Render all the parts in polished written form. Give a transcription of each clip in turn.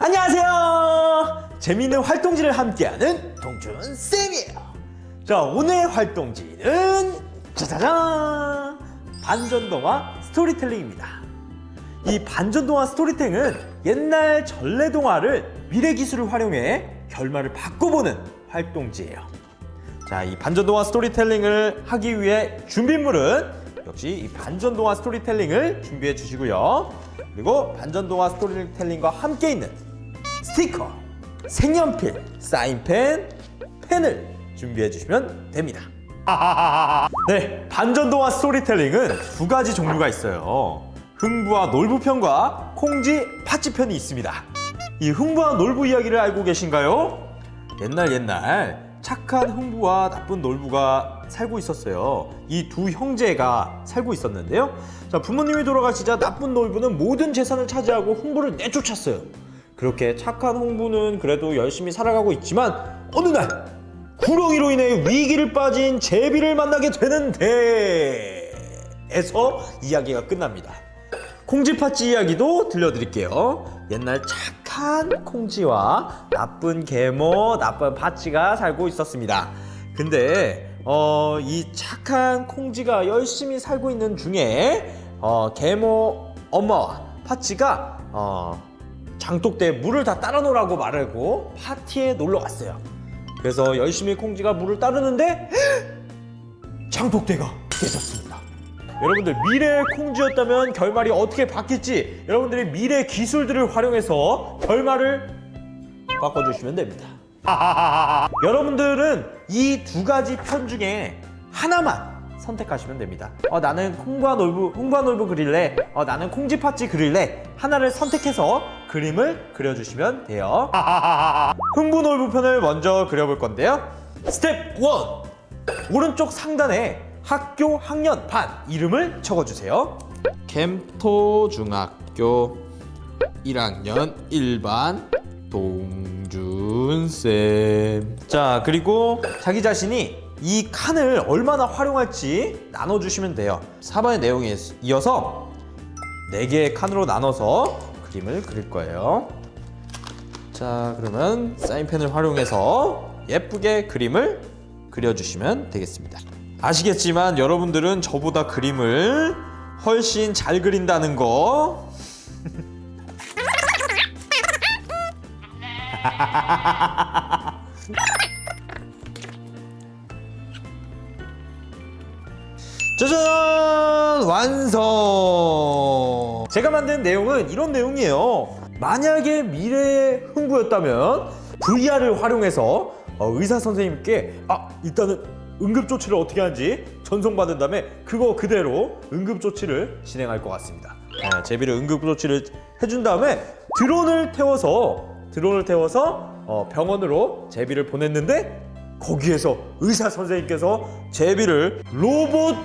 안녕하세요. 재미있는 활동지를 함께하는 동준쌤이에요. 자, 오늘 활동지는 짜자잔! 반전동화 스토리텔링입니다. 이 반전동화 스토리텔링은 옛날 전래동화를 미래기술을 활용해 결말을 바꿔보는 활동지예요. 자, 이 반전동화 스토리텔링을 하기 위해 준비물은 역시 이 반전동화 스토리텔링을 준비해 주시고요. 그리고 반전동화 스토리텔링과 함께 있는 스티커, 색연필, 사인펜, 펜을 준비해 주시면 됩니다. 네, 반전동화 스토리텔링은 두 가지 종류가 있어요. 흥부와 놀부편과 콩쥐 파찌편이 있습니다. 이 흥부와 놀부 이야기를 알고 계신가요? 옛날 착한 흥부와 나쁜 놀부가 살고 있었어요. 이 두 형제가 살고 있었는데요. 자, 부모님이 돌아가시자 나쁜 놀부는 모든 재산을 차지하고 흥부를 내쫓았어요. 그렇게 착한 흥부는 그래도 열심히 살아가고 있지만 어느 날 구렁이로 인해 위기를 빠진 제비를 만나게 되는데 에서 이야기가 끝납니다. 콩쥐팥쥐 이야기도 들려드릴게요. 옛날 착한 콩쥐와 나쁜 계모, 나쁜 팥쥐가 살고 있었습니다. 근데 이 착한 콩쥐가 열심히 살고 있는 중에 계모 엄마와 팥쥐가 장독대에 물을 다 따라 놓으라고 말하고 파티에 놀러 갔어요. 그래서 열심히 콩쥐가 물을 따르는데 장독대가 깨졌습니다. 여러분들, 미래의 콩쥐였다면 결말이 어떻게 바뀔지 여러분들이 미래 기술들을 활용해서 결말을 바꿔주시면 됩니다. 여러분들은 이 두 가지 편 중에 하나만 선택하시면 됩니다. 나는 흥부와 놀부 그릴래, 나는 콩쥐팥쥐 그릴래, 하나를 선택해서 그림을 그려주시면 돼요. 흥부 놀부 편을 먼저 그려볼 건데요. 스텝 1! 오른쪽 상단에 학교 학년 반 이름을 적어주세요. 캠토중학교 1학년 1반 동준쌤. 자, 그리고 자기 자신이 이 칸을 얼마나 활용할지 나눠주시면 돼요. 4번의 내용에 이어서 4개의 칸으로 나눠서 그림을 그릴 거예요. 자, 그러면 사인펜을 활용해서 예쁘게 그림을 그려주시면 되겠습니다. 아시겠지만 여러분들은 저보다 그림을 훨씬 잘 그린다는 거. 짜잔! 완성! 제가 만든 내용은 이런 내용이에요. 만약에 미래의 흥부였다면 VR을 활용해서 의사 선생님께 일단은 응급조치를 어떻게 하는지 전송받은 다음에 그거 그대로 응급조치를 진행할 것 같습니다. 제비를 응급조치를 해준 다음에 드론을 태워서 병원으로 제비를 보냈는데 거기에서 의사 선생님께서 제비를 로봇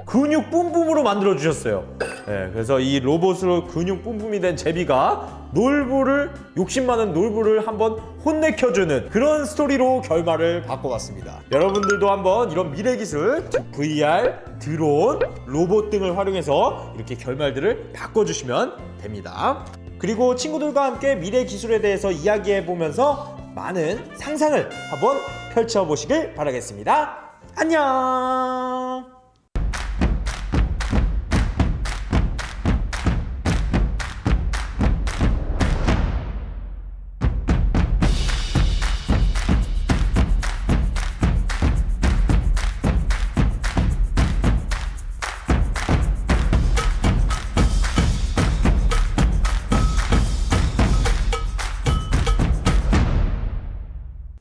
근육 뿜뿜으로 만들어 주셨어요. 그래서 이 로봇으로 근육 뿜뿜이 된 제비가 욕심 많은 놀부를 한번 혼내켜주는 그런 스토리로 결말을 바꿔봤습니다. 여러분들도 한번 이런 미래 기술, VR, 드론, 로봇 등을 활용해서 이렇게 결말들을 바꿔주시면 됩니다. 그리고 친구들과 함께 미래 기술에 대해서 이야기해보면서 많은 상상을 한번 펼쳐보시길 바라겠습니다. 안녕!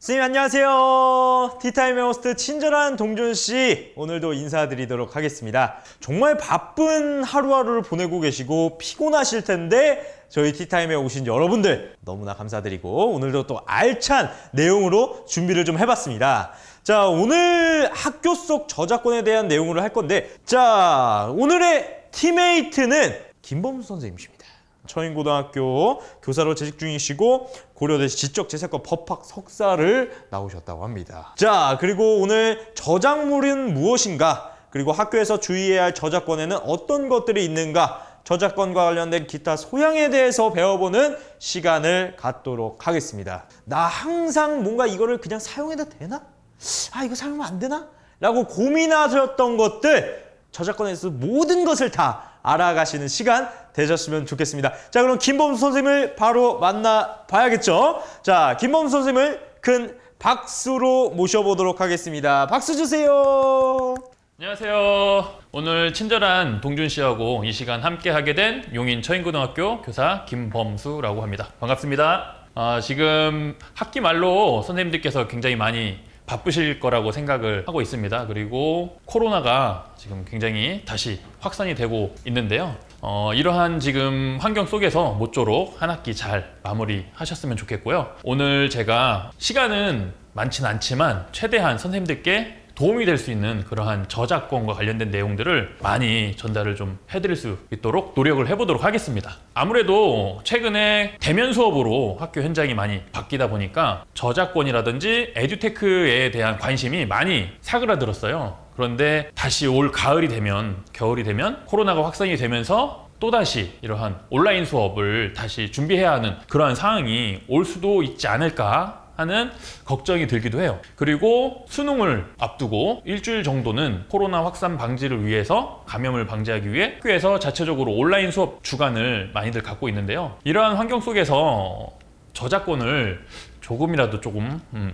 선생님 안녕하세요. 티타임의 호스트 친절한 동준씨, 오늘도 인사드리도록 하겠습니다. 정말 바쁜 하루하루를 보내고 계시고 피곤하실 텐데 저희 티타임에 오신 여러분들 너무나 감사드리고 오늘도 또 알찬 내용으로 준비를 좀 해봤습니다. 자, 오늘 학교 속 저작권에 대한 내용으로 할 건데, 자, 오늘의 팀메이트는 김범수 선생님이십니다. 처인고등학교 교사로 재직 중이시고 고려대 지적재산권 법학 석사를 나오셨다고 합니다. 자, 그리고 오늘 저작물은 무엇인가, 그리고 학교에서 주의해야 할 저작권에는 어떤 것들이 있는가 저작권과 관련된 기타 소양에 대해서 배워보는 시간을 갖도록 하겠습니다. 나 항상 뭔가 이거를 그냥 사용해도 되나? 아, 이거 사용하면 안 되나? 라고 고민하셨던 것들, 저작권에서 모든 것을 다 알아가시는 시간 되셨으면 좋겠습니다. 자, 그럼 김범수 선생님을 바로 만나봐야겠죠? 자, 김범수 선생님을 큰 박수로 모셔보도록 하겠습니다. 박수 주세요. 안녕하세요. 오늘 친절한 동준 씨하고 이 시간 함께 하게 된 용인 처인고등학교 교사 김범수라고 합니다. 반갑습니다. 지금 학기 말로 선생님들께서 굉장히 많이 바쁘실 거라고 생각을 하고 있습니다. 그리고 코로나가 지금 굉장히 다시 확산이 되고 있는데요. 이러한 지금 환경 속에서 모쪼록 한 학기 잘 마무리하셨으면 좋겠고요. 오늘 제가 시간은 많지는 않지만 최대한 선생님들께 도움이 될 수 있는 그러한 저작권과 관련된 내용들을 많이 전달을 좀 해드릴 수 있도록 노력을 해보도록 하겠습니다. 아무래도 최근에 대면 수업으로 학교 현장이 많이 바뀌다 보니까 저작권이라든지 에듀테크에 대한 관심이 많이 사그라들었어요. 그런데 다시 올 가을이 되면, 겨울이 되면 코로나가 확산이 되면서 또다시 이러한 온라인 수업을 다시 준비해야 하는 그러한 상황이 올 수도 있지 않을까 하는 걱정이 들기도 해요. 그리고 수능을 앞두고 일주일 정도는 코로나 확산 방지를 위해서, 감염을 방지하기 위해 학교에서 자체적으로 온라인 수업 주간을 많이들 갖고 있는데요. 이러한 환경 속에서 저작권을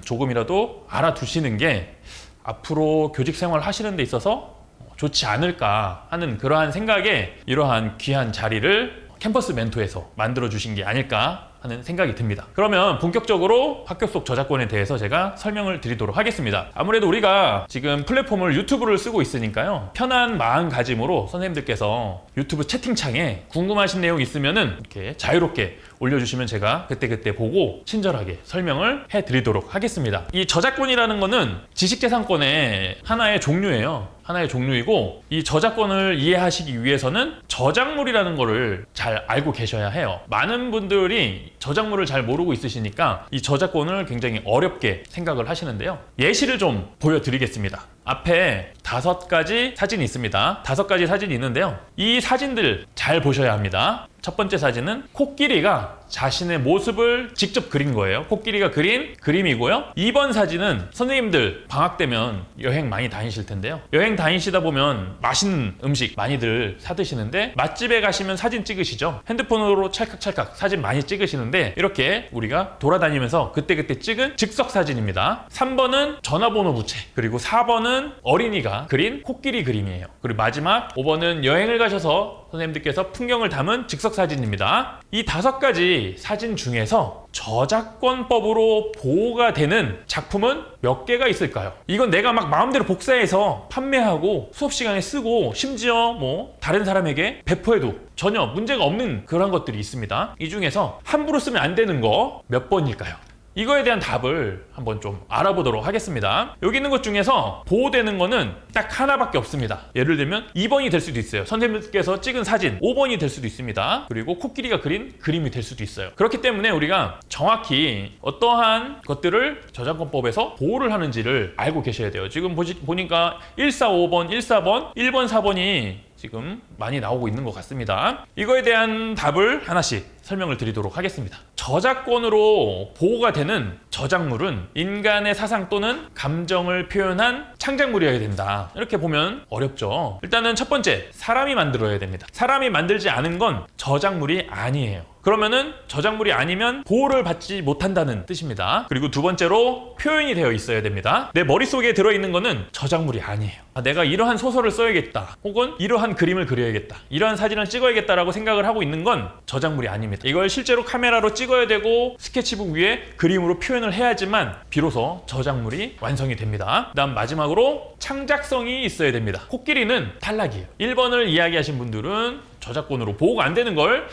조금이라도 알아두시는 게 앞으로 교직 생활 하시는 데 있어서 좋지 않을까 하는 그러한 생각에 이러한 귀한 자리를 캠퍼스 멘토에서 만들어 주신 게 아닐까 하는 생각이 듭니다. 그러면 본격적으로 학교 속 저작권에 대해서 제가 설명을 드리도록 하겠습니다. 아무래도 우리가 지금 플랫폼을 유튜브를 쓰고 있으니까요. 편한 마음가짐으로 선생님들께서 유튜브 채팅창에 궁금하신 내용 있으면은 이렇게 자유롭게 올려주시면 제가 그때그때 보고 친절하게 설명을 해드리도록 하겠습니다. 이 저작권이라는 거는 지식재산권의 하나의 종류예요. 하나의 종류이고, 이 저작권을 이해하시기 위해서는 저작물이라는 거를 잘 알고 계셔야 해요. 많은 분들이 저작물을 잘 모르고 있으시니까 이 저작권을 굉장히 어렵게 생각을 하시는데요. 예시를 좀 보여드리겠습니다. 앞에 5가지 사진이 있습니다. 5가지 사진이 있는데요. 이 사진들 잘 보셔야 합니다. 첫 번째 사진은 코끼리가 자신의 모습을 직접 그린 거예요. 코끼리가 그린 그림이고요. 2번 사진은 선생님들 방학 되면 여행 많이 다니실 텐데요. 여행 다니시다 보면 맛있는 음식 많이들 사 드시는데 맛집에 가시면 사진 찍으시죠. 핸드폰으로 찰칵찰칵 사진 많이 찍으시는데 이렇게 우리가 돌아다니면서 그때그때 찍은 즉석 사진입니다. 3번은 전화번호 부채, 그리고 4번은 어린이가 그린 코끼리 그림이에요. 그리고 마지막 5번은 여행을 가셔서 선생님들께서 풍경을 담은 즉석 사진입니다. 이 5가지 사진 중에서 저작권법으로 보호가 되는 작품은 몇 개가 있을까요? 이건 내가 막 마음대로 복사해서 판매하고 수업 시간에 쓰고 심지어 뭐 다른 사람에게 배포해도 전혀 문제가 없는 그런 것들이 있습니다. 이 중에서 함부로 쓰면 안 되는 거 몇 번일까요? 이거에 대한 답을 한번 좀 알아보도록 하겠습니다. 여기 있는 것 중에서 보호되는 거는 딱 하나밖에 없습니다. 예를 들면 2번이 될 수도 있어요. 선생님께서 찍은 사진 5번이 될 수도 있습니다. 그리고 코끼리가 그린 그림이 될 수도 있어요. 그렇기 때문에 우리가 정확히 어떠한 것들을 저작권법에서 보호를 하는지를 알고 계셔야 돼요. 지금 보니까 145번, 14번, 1번, 4번이 지금 많이 나오고 있는 것 같습니다. 이거에 대한 답을 하나씩 설명을 드리도록 하겠습니다. 저작권으로 보호가 되는 저작물은 인간의 사상 또는 감정을 표현한 창작물이어야 된다. 이렇게 보면 어렵죠. 일단은 첫 번째, 사람이 만들어야 됩니다. 사람이 만들지 않은 건 저작물이 아니에요. 그러면은 저작물이 아니면 보호를 받지 못한다는 뜻입니다. 그리고 두 번째로 표현이 되어 있어야 됩니다. 내 머릿속에 들어있는 거는 저작물이 아니에요. 내가 이러한 소설을 써야겠다, 혹은 이러한 그림을 그려야겠다, 이러한 사진을 찍어야겠다라고 생각을 하고 있는 건 저작물이 아닙니다. 이걸 실제로 카메라로 찍어야 되고 스케치북 위에 그림으로 표현을 해야지만 비로소 저작물이 완성이 됩니다. 그다음 마지막으로 창작성이 있어야 됩니다. 코끼리는 탈락이에요. 1번을 이야기하신 분들은 저작권으로 보호가 안 되는 걸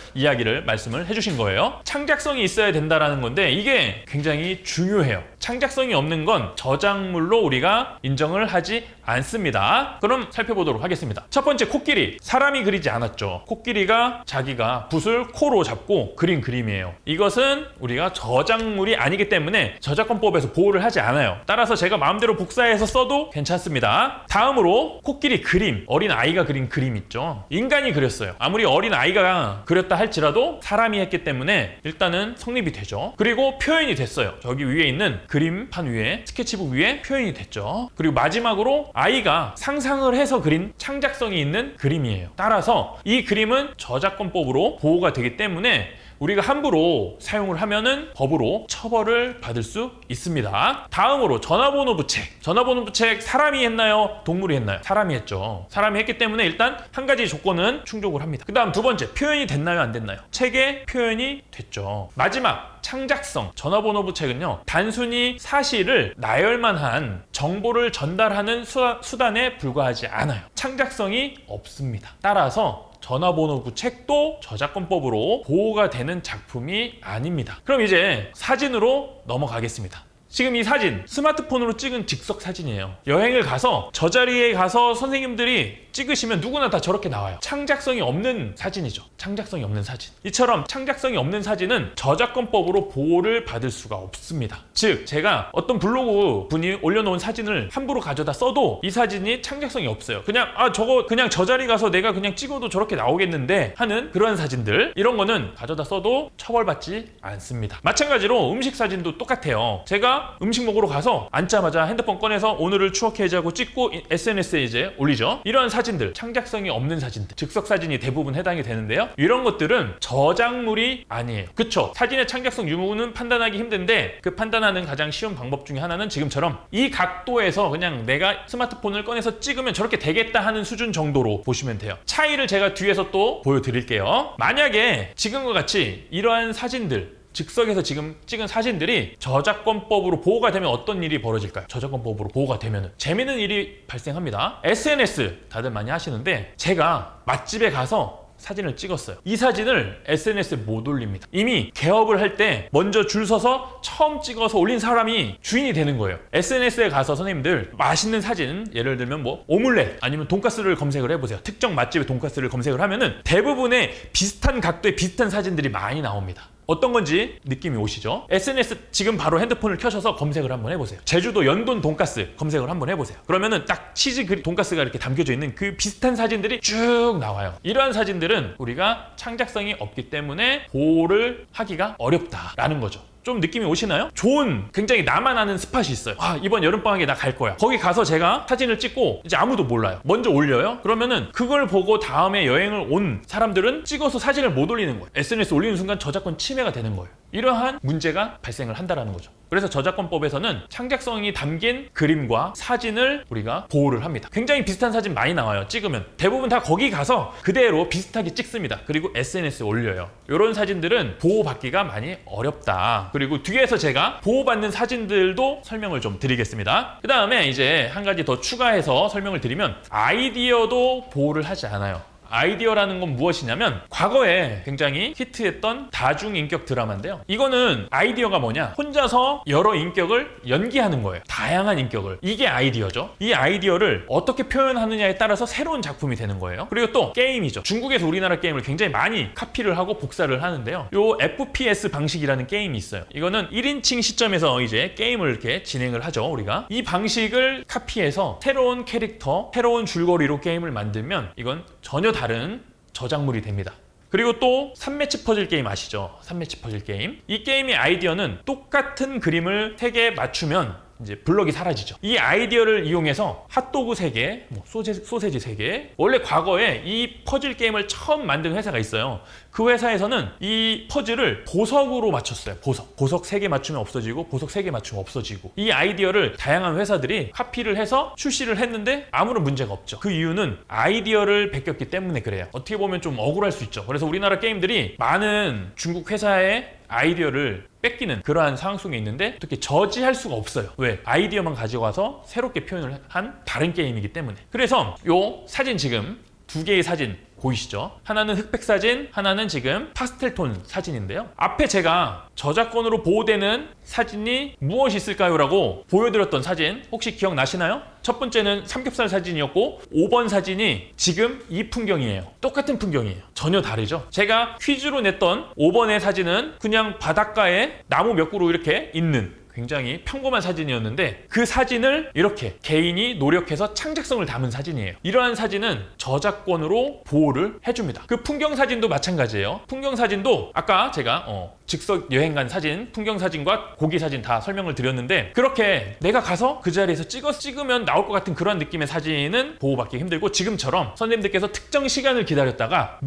말씀을 해주신 거예요. 창작성이 있어야 된다라는 건데 이게 굉장히 중요해요. 창작성이 없는 건 저작물로 우리가 인정을 하지 않습니다. 그럼 살펴보도록 하겠습니다. 첫 번째, 코끼리. 사람이 그리지 않았죠. 코끼리가 자기가 붓을 코로 잡고 그린 그림이에요. 이것은 우리가 저작물이 아니기 때문에 저작권법에서 보호를 하지 않아요. 따라서 제가 마음대로 복사해서 써도 괜찮습니다. 다음으로 코끼리 그림. 어린 아이가 그린 그림 있죠. 인간이 그렸어요. 아무리 어린 아이가 그렸다 할지라도 사람이 했기 때문에 일단은 성립이 되죠. 그리고 표현이 됐어요. 저기 위에 있는 그림판 위에, 스케치북 위에 표현이 됐죠. 그리고 마지막으로 아이가 상상을 해서 그린 창작성이 있는 그림이에요. 따라서 이 그림은 저작권법으로 보호가 되기 때문에 우리가 함부로 사용을 하면은 법으로 처벌을 받을 수 있습니다. 다음으로 전화번호 부책. 전화번호 부책 사람이 했나요? 동물이 했나요? 사람이 했죠. 사람이 했기 때문에 일단 한 가지 조건은 충족을 합니다. 그 다음 두 번째, 표현이 됐나요? 안 됐나요? 책에 표현이 됐죠. 마지막, 창작성. 전화번호 부책은요, 단순히 사실을 나열만한 정보를 전달하는 수단에 불과하지 않아요. 창작성이 없습니다. 따라서 전화번호부 책도 저작권법으로 보호가 되는 작품이 아닙니다. 그럼 이제 사진으로 넘어가겠습니다. 지금 이 사진 스마트폰으로 찍은 즉석 사진이에요. 여행을 가서 저 자리에 가서 선생님들이 찍으시면 누구나 다 저렇게 나와요. 창작성이 없는 사진이죠. 창작성이 없는 사진. 이처럼 창작성이 없는 사진은 저작권법으로 보호를 받을 수가 없습니다. 즉 제가 어떤 블로그 분이 올려놓은 사진을 함부로 가져다 써도 이 사진이 창작성이 없어요. 그냥 저거 그냥 저 자리 가서 내가 그냥 찍어도 저렇게 나오겠는데 하는 그런 사진들, 이런 거는 가져다 써도 처벌받지 않습니다. 마찬가지로 음식 사진도 똑같아요. 제가 음식 먹으러 가서 앉자마자 핸드폰 꺼내서 오늘을 추억해자고 찍고 SNS에 이제 올리죠. 이런 사진들, 창작성이 없는 사진들, 즉석 사진이 대부분 해당이 되는데요. 이런 것들은 저작물이 아니에요. 그쵸? 사진의 창작성 유무는 판단하기 힘든데 그 판단하는 가장 쉬운 방법 중에 하나는 지금처럼 이 각도에서 그냥 내가 스마트폰을 꺼내서 찍으면 저렇게 되겠다 하는 수준 정도로 보시면 돼요. 차이를 제가 뒤에서 또 보여드릴게요. 만약에 지금과 같이 이러한 사진들, 즉석에서 지금 찍은 사진들이 저작권법으로 보호가 되면 어떤 일이 벌어질까요? 저작권법으로 보호가 되면 재미있는 일이 발생합니다. SNS 다들 많이 하시는데 제가 맛집에 가서 사진을 찍었어요. 이 사진을 SNS에 못 올립니다. 이미 개업을 할 때 먼저 줄 서서 처음 찍어서 올린 사람이 주인이 되는 거예요. SNS에 가서 선생님들 맛있는 사진, 예를 들면 뭐 오믈렛 아니면 돈가스를 검색을 해보세요. 특정 맛집의 돈가스를 검색을 하면은 대부분의 비슷한 각도의 비슷한 사진들이 많이 나옵니다. 어떤 건지 느낌이 오시죠? SNS 지금 바로 핸드폰을 켜셔서 검색을 한번 해보세요. 제주도 연돈 돈가스 검색을 한번 해보세요. 그러면은 딱 치즈 돈가스가 이렇게 담겨져 있는 그 비슷한 사진들이 쭉 나와요. 이러한 사진들은 우리가 창작성이 없기 때문에 보호를 하기가 어렵다라는 거죠. 좀 느낌이 오시나요? 좋은, 굉장히 나만 아는 스팟이 있어요. 이번 여름방학에 나 갈 거야. 거기 가서 제가 사진을 찍고 이제 아무도 몰라요. 먼저 올려요. 그러면은 그걸 보고 다음에 여행을 온 사람들은 찍어서 사진을 못 올리는 거예요. SNS 올리는 순간 저작권 침해가 되는 거예요. 이러한 문제가 발생을 한다는 거죠. 그래서 저작권법에서는 창작성이 담긴 그림과 사진을 우리가 보호를 합니다. 굉장히 비슷한 사진 많이 나와요. 찍으면 대부분 다 거기 가서 그대로 비슷하게 찍습니다. 그리고 SNS에 올려요. 이런 사진들은 보호받기가 많이 어렵다. 그리고 뒤에서 제가 보호받는 사진들도 설명을 좀 드리겠습니다. 그 다음에 이제 한 가지 더 추가해서 설명을 드리면 아이디어도 보호를 하지 않아요. 아이디어라는 건 무엇이냐면 과거에 굉장히 히트했던 다중인격 드라마인데요. 이거는 아이디어가 뭐냐? 혼자서 여러 인격을 연기하는 거예요. 다양한 인격을. 이게 아이디어죠. 이 아이디어를 어떻게 표현하느냐에 따라서 새로운 작품이 되는 거예요. 그리고 또 게임이죠. 중국에서 우리나라 게임을 굉장히 많이 카피를 하고 복사를 하는데요. 요 FPS 방식이라는 게임이 있어요. 이거는 1인칭 시점에서 이제 게임을 이렇게 진행을 하죠. 우리가 이 방식을 카피해서 새로운 캐릭터, 새로운 줄거리로 게임을 만들면 이건 전혀 다른 저작물이 됩니다. 그리고 또 3매치 퍼즐 게임 아시죠? 3매치 퍼즐 게임. 이 게임의 아이디어는 똑같은 그림을 3개 맞추면 이제 블럭이 사라지죠. 이 아이디어를 이용해서 핫도그 3개, 뭐 소세지 3개. 원래 과거에 이 퍼즐 게임을 처음 만든 회사가 있어요. 그 회사에서는 이 퍼즐을 보석으로 맞췄어요. 보석 3개 맞추면 없어지고 보석 3개 맞추면 없어지고. 이 아이디어를 다양한 회사들이 카피를 해서 출시를 했는데 아무런 문제가 없죠. 그 이유는 아이디어를 베꼈기 때문에 그래요. 어떻게 보면 좀 억울할 수 있죠. 그래서 우리나라 게임들이 많은 중국 회사의 아이디어를 뺏기는 그러한 상황 속에 있는데 어떻게 저지할 수가 없어요. 왜? 아이디어만 가지고 와서 새롭게 표현을 한 다른 게임이기 때문에. 그래서 요 사진 지금 2개의 사진 보이시죠? 하나는 흑백 사진, 하나는 지금 파스텔 톤 사진인데요. 앞에 제가 저작권으로 보호되는 사진이 무엇이 있을까요? 라고 보여드렸던 사진 혹시 기억나시나요? 첫 번째는 삼겹살 사진이었고 5번 사진이 지금 이 풍경이에요. 똑같은 풍경이에요. 전혀 다르죠? 제가 퀴즈로 냈던 5번의 사진은 그냥 바닷가에 나무 몇 그루 이렇게 있는 굉장히 평범한 사진이었는데 그 사진을 이렇게 개인이 노력해서 창작성을 담은 사진이에요. 이러한 사진은 저작권으로 보호를 해줍니다. 그 풍경 사진도 마찬가지예요. 풍경 사진도 아까 제가 즉석 여행 간 사진, 풍경 사진과 고기 사진 다 설명을 드렸는데 그렇게 내가 가서 그 자리에서 찍으면 나올 것 같은 그런 느낌의 사진은 보호받기 힘들고 지금처럼 선생님들께서 특정 시간을 기다렸다가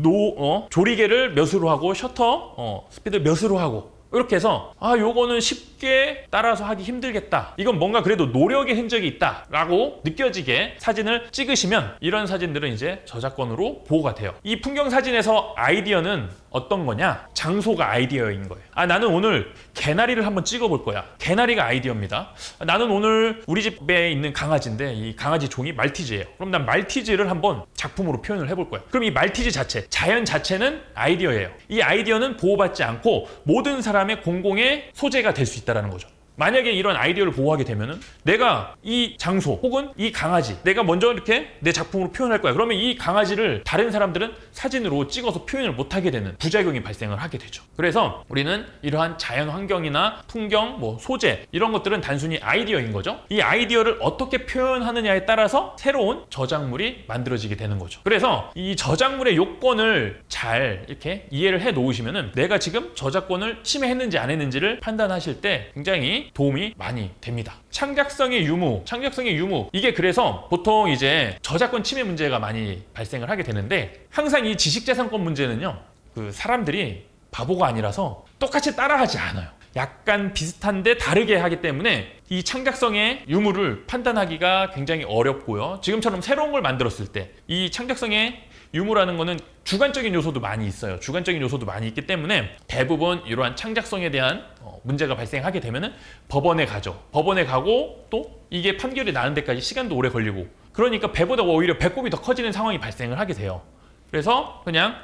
조리개를 몇으로 하고 셔터 스피드 몇으로 하고 이렇게 해서 요거는 쉽게 따라서 하기 힘들겠다. 이건 뭔가 그래도 노력의 흔적이 있다라고 느껴지게 사진을 찍으시면 이런 사진들은 이제 저작권으로 보호가 돼요. 이 풍경 사진에서 아이디어는 어떤 거냐? 장소가 아이디어인 거예요. 나는 오늘 개나리를 한번 찍어볼 거야. 개나리가 아이디어입니다. 나는 오늘 우리 집에 있는 강아지인데 이 강아지 종이 말티즈예요. 그럼 난 말티즈를 한번 작품으로 표현을 해볼 거야. 그럼 이 말티즈 자체, 자연 자체는 아이디어예요. 이 아이디어는 보호받지 않고 모든 사람의 공공의 소재가 될 수 있다는 거죠. 만약에 이런 아이디어를 보호하게 되면은 내가 이 장소 혹은 이 강아지 내가 먼저 이렇게 내 작품으로 표현할 거야. 그러면 이 강아지를 다른 사람들은 사진으로 찍어서 표현을 못하게 되는 부작용이 발생을 하게 되죠. 그래서 우리는 이러한 자연 환경이나 풍경, 소재 이런 것들은 단순히 아이디어인 거죠. 이 아이디어를 어떻게 표현하느냐에 따라서 새로운 저작물이 만들어지게 되는 거죠. 그래서 이 저작물의 요건을 잘 이렇게 이해를 해 놓으시면은 내가 지금 저작권을 침해했는지 안 했는지를 판단하실 때 굉장히 도움이 많이 됩니다. 창작성의 유무 이게 그래서 보통 이제 저작권 침해 문제가 많이 발생을 하게 되는데 항상 이 지식재산권 문제는요 그 사람들이 바보가 아니라서 똑같이 따라하지 않아요. 약간 비슷한데 다르게 하기 때문에 이 창작성의 유무를 판단하기가 굉장히 어렵고요. 지금처럼 새로운 걸 만들었을 때 이 창작성의 유무라는 거는 주관적인 요소도 많이 있어요. 주관적인 요소도 많이 있기 때문에 대부분 이러한 창작성에 대한 문제가 발생하게 되면은 법원에 가죠. 법원에 가고 또 이게 판결이 나는 데까지 시간도 오래 걸리고 그러니까 배보다 오히려 배꼽이 더 커지는 상황이 발생을 하게 돼요. 그래서 그냥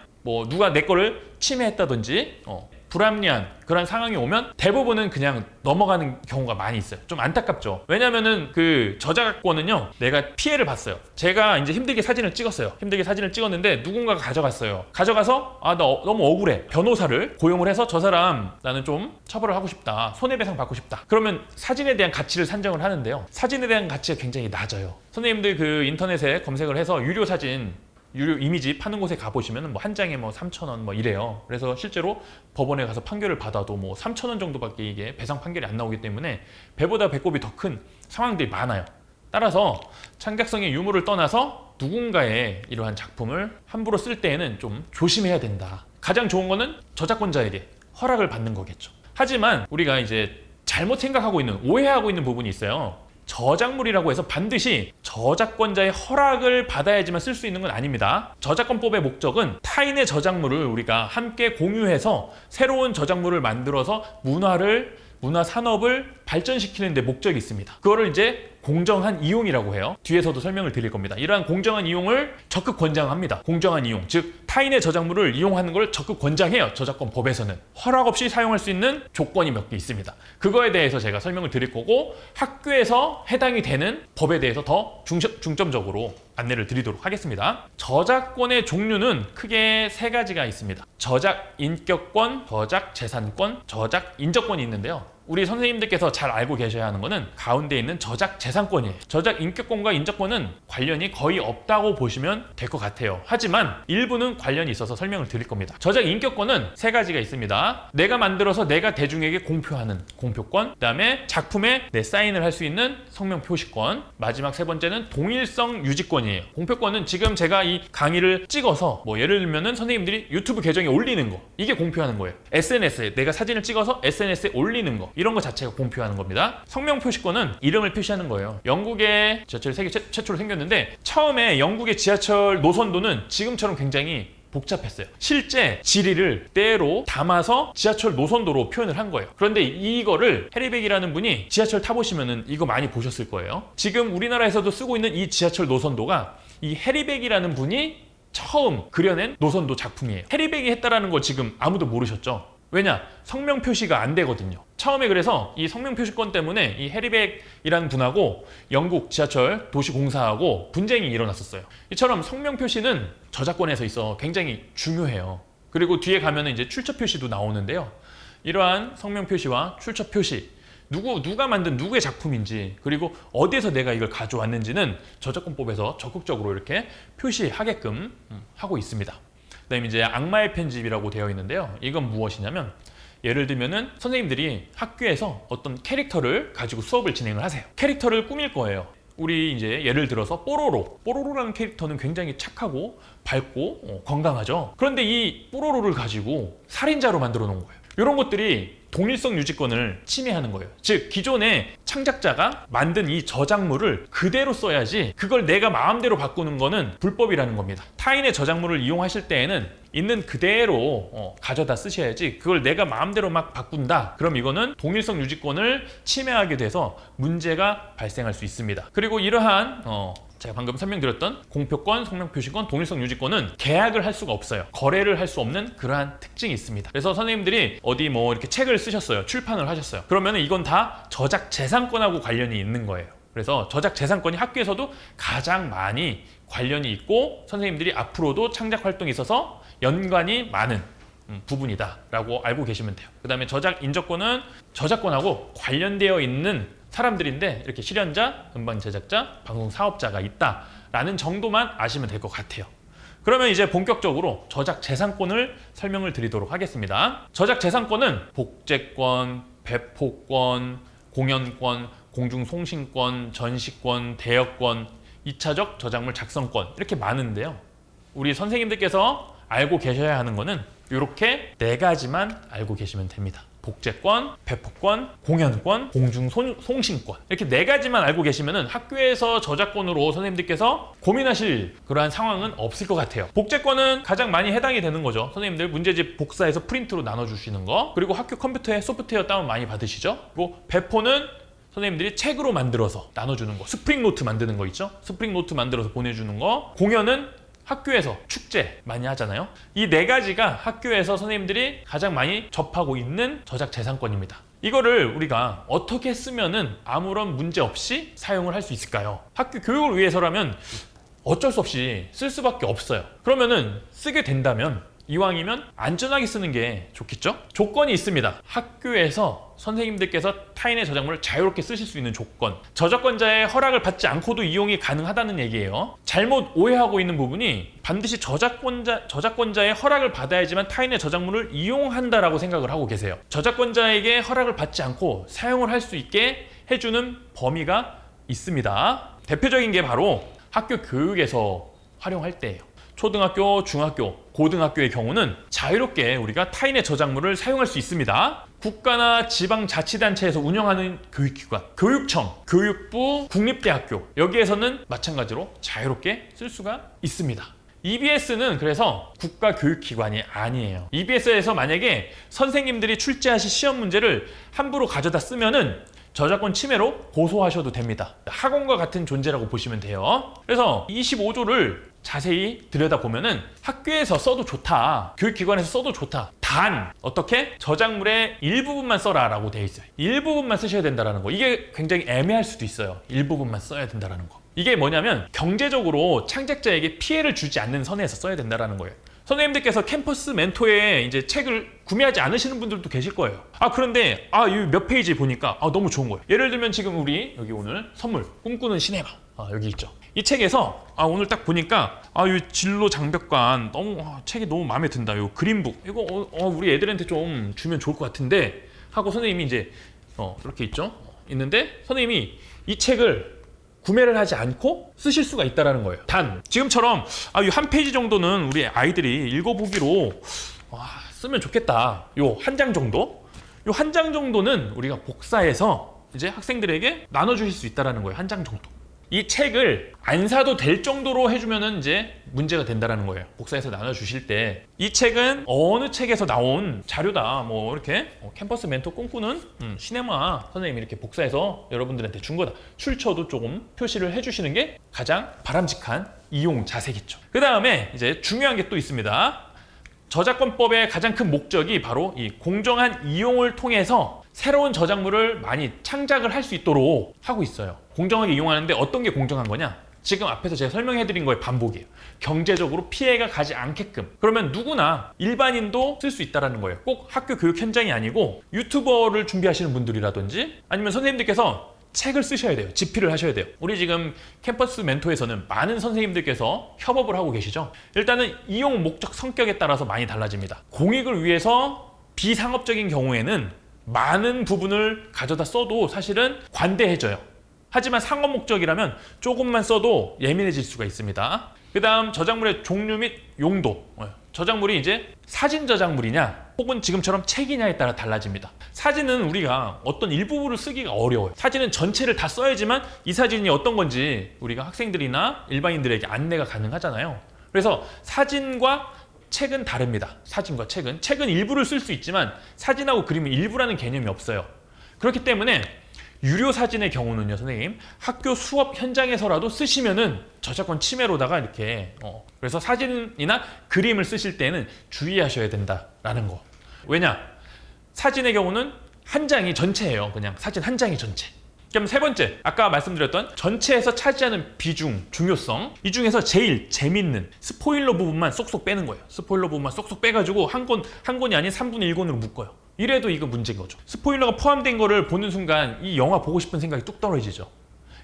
누가 내 거를 침해했다든지 불합리한 그런 상황이 오면 대부분은 그냥 넘어가는 경우가 많이 있어요. 좀 안타깝죠. 왜냐면은 그 저작권은요 내가 피해를 봤어요. 제가 이제 힘들게 사진을 찍었어요. 힘들게 사진을 찍었는데 누군가가 가져갔어요. 가져가서 나 너무 억울해. 변호사를 고용을 해서 저 사람 나는 좀 처벌을 하고 싶다. 손해배상 받고 싶다. 그러면 사진에 대한 가치를 산정을 하는데요. 사진에 대한 가치가 굉장히 낮아요. 선생님들 그 인터넷에 검색을 해서 유료 사진 유료 이미지 파는 곳에 가보시면 한 장에 3,000원 이래요. 그래서 실제로 법원에 가서 판결을 받아도 3,000원 정도밖에 이게 배상 판결이 안 나오기 때문에 배보다 배꼽이 더 큰 상황들이 많아요. 따라서 창작성의 유무를 떠나서 누군가의 이러한 작품을 함부로 쓸 때에는 좀 조심해야 된다. 가장 좋은 거는 저작권자에게 허락을 받는 거겠죠. 하지만 우리가 이제 잘못 생각하고 있는, 오해하고 있는 부분이 있어요. 저작물이라고 해서 반드시 저작권자의 허락을 받아야지만 쓸 수 있는 건 아닙니다. 저작권법의 목적은 타인의 저작물을 우리가 함께 공유해서 새로운 저작물을 만들어서 문화 산업을 발전시키는 데 목적이 있습니다. 그거를 이제 공정한 이용이라고 해요. 뒤에서도 설명을 드릴 겁니다. 이러한 공정한 이용을 적극 권장합니다. 공정한 이용, 즉 타인의 저작물을 이용하는 걸 적극 권장해요. 저작권법에서는. 허락 없이 사용할 수 있는 조건이 몇 개 있습니다. 그거에 대해서 제가 설명을 드릴 거고 학교에서 해당이 되는 법에 대해서 더 중점적으로 안내를 드리도록 하겠습니다. 저작권의 종류는 크게 3가지가 있습니다. 저작 인격권, 저작 재산권, 저작 인적권이 있는데요. 우리 선생님들께서 잘 알고 계셔야 하는 거는 가운데 있는 저작 재산권이에요. 저작 인격권과 인적권은 관련이 거의 없다고 보시면 될 것 같아요. 하지만 일부는 관련이 있어서 설명을 드릴 겁니다. 저작 인격권은 3가지가 있습니다. 내가 만들어서 내가 대중에게 공표하는 공표권, 그 다음에 작품에 내 사인을 할 수 있는 성명 표시권, 마지막 3번째는 동일성 유지권이에요. 공표권은 지금 제가 이 강의를 찍어서 예를 들면은 선생님들이 유튜브 계정에 올리는 거, 이게 공표하는 거예요. SNS에 내가 사진을 찍어서 SNS에 올리는 거, 이런 거 자체가 공표하는 겁니다. 성명 표시권은 이름을 표시하는 거예요. 영국의 지하철이 세계 최초로 생겼는데 처음에 영국의 지하철 노선도는 지금처럼 굉장히 복잡했어요. 실제 지리를 때로 담아서 지하철 노선도로 표현을 한 거예요. 그런데 이거를 해리백이라는 분이 지하철 타보시면은 이거 많이 보셨을 거예요. 지금 우리나라에서도 쓰고 있는 이 지하철 노선도가 이 해리백이라는 분이 처음 그려낸 노선도 작품이에요. 해리백이 했다라는 거 지금 아무도 모르셨죠? 왜냐? 성명 표시가 안 되거든요. 처음에 그래서 이 성명 표시권 때문에 이 해리백이라는 분하고 영국 지하철 도시공사하고 분쟁이 일어났었어요. 이처럼 성명 표시는 저작권에서 있어 굉장히 중요해요. 그리고 뒤에 가면은 이제 출처 표시도 나오는데요. 이러한 성명 표시와 출처 표시, 누가 만든 누구의 작품인지, 그리고 어디에서 내가 이걸 가져왔는지는 저작권법에서 적극적으로 이렇게 표시하게끔 하고 있습니다. 그다음에 이제 악마의 편집이라고 되어 있는데요. 이건 무엇이냐면, 예를 들면은 선생님들이 학교에서 어떤 캐릭터를 가지고 수업을 진행을 하세요. 캐릭터를 꾸밀 거예요. 우리 이제 예를 들어서 뽀로로라는 캐릭터는 굉장히 착하고 밝고 건강하죠. 그런데 이 뽀로로를 가지고 살인자로 만들어 놓은 거예요. 이런 것들이 동일성 유지권을 침해하는 거예요. 즉 기존의 창작자가 만든 이 저작물을 그대로 써야지, 그걸 내가 마음대로 바꾸는 거는 불법이라는 겁니다. 타인의 저작물을 이용하실 때에는 있는 그대로 가져다 쓰셔야지, 그걸 내가 마음대로 막 바꾼다, 그럼 이거는 동일성 유지권을 침해하게 돼서 문제가 발생할 수 있습니다. 그리고 이러한 제가 방금 설명드렸던 공표권, 성명표시권, 동일성 유지권은 계약을 할 수가 없어요. 거래를 할 수 없는 그러한 특징이 있습니다. 그래서 선생님들이 어디 뭐 이렇게 책을 쓰셨어요. 출판을 하셨어요. 그러면 이건 다 저작 재산권하고 관련이 있는 거예요. 그래서 저작 재산권이 학교에서도 가장 많이 관련이 있고, 선생님들이 앞으로도 창작 활동에 있어서 연관이 많은 부분이다라고 알고 계시면 돼요. 그 다음에 저작 인저권은 저작권하고 관련되어 있는 사람들인데, 이렇게 실현자, 음반 제작자, 방송 사업자가 있다라는 정도만 아시면 될 것 같아요. 그러면 이제 본격적으로 저작 재산권을 설명을 드리도록 하겠습니다. 저작 재산권은 복제권, 배포권, 공연권, 공중송신권, 전시권, 대여권, 2차적 저작물 작성권, 이렇게 많은데요. 우리 선생님들께서 알고 계셔야 하는 거는 이렇게 4가지만 알고 계시면 됩니다. 복제권, 배포권, 공연권, 공중송신권, 이렇게 4가지만 알고 계시면은 학교에서 저작권으로 선생님들께서 고민하실 그러한 상황은 없을 것 같아요. 복제권은 가장 많이 해당이 되는 거죠. 선생님들 문제집 복사해서 프린트로 나눠주시는 거, 그리고 학교 컴퓨터에 소프트웨어 다운 많이 받으시죠. 그리고 배포는 선생님들이 책으로 만들어서 나눠주는 거, 스프링 노트 만드는 거 있죠. 스프링 노트 만들어서 보내주는 거. 공연은 학교에서 축제 많이 하잖아요. 이 4가지가 학교에서 선생님들이 가장 많이 접하고 있는 저작 재산권입니다. 이거를 우리가 어떻게 쓰면은 아무런 문제 없이 사용을 할 수 있을까요? 학교 교육을 위해서라면 어쩔 수 없이 쓸 수밖에 없어요. 그러면은 쓰게 된다면 이왕이면 안전하게 쓰는 게 좋겠죠? 조건이 있습니다. 학교에서 선생님들께서 타인의 저작물을 자유롭게 쓰실 수 있는 조건, 저작권자의 허락을 받지 않고도 이용이 가능하다는 얘기예요. 잘못 오해하고 있는 부분이 반드시 저작권자의 허락을 받아야지만 타인의 저작물을 이용한다라고 생각을 하고 계세요. 저작권자에게 허락을 받지 않고 사용을 할 수 있게 해주는 범위가 있습니다. 대표적인 게 바로 학교 교육에서 활용할 때예요. 초등학교, 중학교, 고등학교의 경우는 자유롭게 우리가 타인의 저작물을 사용할 수 있습니다. 국가나 지방자치단체에서 운영하는 교육기관, 교육청, 교육부, 국립대학교, 여기에서는 마찬가지로 자유롭게 쓸 수가 있습니다. EBS는 그래서 국가교육기관이 아니에요. EBS에서 만약에 선생님들이 출제하신 시험 문제를 함부로 가져다 쓰면은 저작권 침해로 고소하셔도 됩니다. 학원과 같은 존재라고 보시면 돼요. 그래서 25조를 자세히 들여다보면은 학교에서 써도 좋다, 교육기관에서 써도 좋다, 단 어떻게? 저작물의 일부분만 써라 라고 돼 있어요. 일부분만 쓰셔야 된다는 거. 이게 굉장히 애매할 수도 있어요. 일부분만 써야 된다는 거. 이게 뭐냐면 경제적으로 창작자에게 피해를 주지 않는 선에서 써야 된다는 거예요. 선생님들께서 캠퍼스 멘토에 이제 책을 구매하지 않으시는 분들도 계실 거예요. 그런데 이 몇 페이지 보니까 너무 좋은 거예요. 예를 들면 지금 우리 여기 오늘 선물 꿈꾸는 시네마 여기 있죠. 이 책에서 오늘 딱 보니까 이 진로 장벽관 너무 책이 너무 마음에 든다. 요 그린북 이거 우리 애들한테 좀 주면 좋을 것 같은데 하고 선생님이 이제 이렇게 있죠. 있는데 선생님이 이 책을 구매를 하지 않고 쓰실 수가 있다는 거예요. 단 지금처럼 이 한 페이지 정도는 우리 아이들이 읽어보기로 쓰면 좋겠다. 요 한 장 정도? 요 한 장 정도는 우리가 복사해서 이제 학생들에게 나눠주실 수 있다는 거예요. 한 장 정도. 이 책을 안 사도 될 정도로 해주면은 이제 문제가 된다라는 거예요. 복사해서 나눠주실 때 이 책은 어느 책에서 나온 자료다, 뭐 이렇게 캠퍼스 멘토 꿈꾸는 시네마 선생님이 이렇게 복사해서 여러분들한테 준 거다, 출처도 조금 표시를 해주시는 게 가장 바람직한 이용 자세겠죠. 그 다음에 이제 중요한 게 또 있습니다. 저작권법의 가장 큰 목적이 바로 이 공정한 이용을 통해서 새로운 저작물을 많이 창작을 할 수 있도록 하고 있어요. 공정하게 이용하는데 어떤 게 공정한 거냐? 지금 앞에서 제가 설명해드린 거의 반복이에요. 경제적으로 피해가 가지 않게끔. 그러면 누구나 일반인도 쓸 수 있다는 거예요. 꼭 학교 교육 현장이 아니고 유튜버를 준비하시는 분들이라든지 아니면 선생님들께서 책을 쓰셔야 돼요. 집필을 하셔야 돼요. 우리 지금 캠퍼스 멘토에서는 많은 선생님들께서 협업을 하고 계시죠. 일단은 이용 목적 성격에 따라서 많이 달라집니다. 공익을 위해서 비상업적인 경우에는 많은 부분을 가져다 써도 사실은 관대해져요. 하지만 상업 목적이라면 조금만 써도 예민해질 수가 있습니다. 그 다음 저작물의 종류 및 용도. 저작물이 이제 사진 저작물이냐 혹은 지금처럼 책이냐에 따라 달라집니다. 사진은 우리가 어떤 일부분을 쓰기가 어려워요. 사진은 전체를 다 써야지만 이 사진이 어떤 건지 우리가 학생들이나 일반인들에게 안내가 가능하잖아요. 그래서 사진과 책은 다릅니다. 사진과 책은 일부를 쓸 수 있지만 사진하고 그림은 일부라는 개념이 없어요. 그렇기 때문에 유료 사진의 경우는요, 선생님, 학교 수업 현장에서라도 쓰시면은 저작권 침해로다가 이렇게 그래서 사진이나 그림을 쓰실 때는 주의하셔야 된다라는 거. 왜냐? 사진의 경우는 한 장이 전체예요. 그냥 사진 한 장이 전체. 그럼 세 번째, 아까 말씀드렸던 전체에서 차지하는 비중, 중요성, 이 중에서 제일 재밌는 스포일러 부분만 쏙쏙 빼는 거예요. 스포일러 부분만 쏙쏙 빼가지고 한 권이 아닌 3분의 1권으로 묶어요. 이래도 이거 문제인 거죠. 스포일러가 포함된 거를 보는 순간 이 영화 보고 싶은 생각이 뚝 떨어지죠.